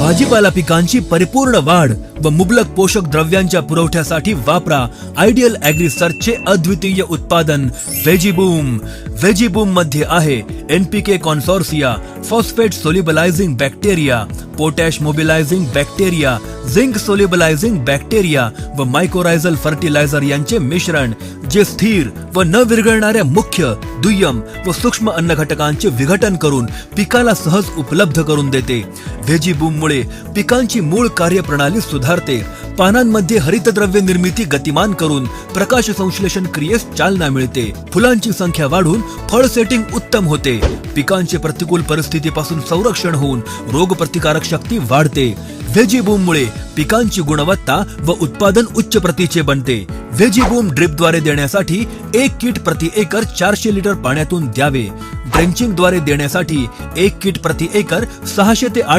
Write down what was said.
भाजीपाला पिकांची परिपूर्ण वाढ व मुबलक पोषक द्रव्यांच्या पुरवठ्यासाठी वापरा आयडियल ॲग्रीसर्चचे अद्वितीय उत्पादन व्हेजीबूम. व्हेजीबूम मध्ये आहे NPK consortia, phosphate solubilising bacteria, potash mobilising bacteria, zinc solubilising bacteria व मायकोरायझल फर्टिलायझर यांचे मिश्रण, जे स्थिर व न विरघळणाऱ्या मुख्य, दुय्यम व सूक्ष्म अन्न घटकांचे विघटन करून पिकाला सहज उपलब्ध करून देते. व्हेजीबूम मुळे पिकांची मूळ कार्यप्रणाली सुधारते, पानांमध्ये हरितद्रव्य निर्मिती गतिमान करून प्रकाश संश्लेषण क्रियेस चालना मिळते, फुलांची संख्या वाढून फळ सेटिंग उत्तम होते, पिकांचे प्रतिकूल परिस्थितीपासून संरक्षण होऊन रोगप्रतिकारक शक्ती वाढते. व्हेजीबूम मुळे पिकांची गुणवत्ता व उत्पादन उच्च प्रतीचे बनते. व्हेजीबूम ड्रिपद्वारे देण्यासाठी 1 किट प्रति एकर 400 लिटर पाण्यातून द्यावे. ड्रेंचिंग द्वारे देण्यासाठी 1 किट प्रति एकर 600 ते 800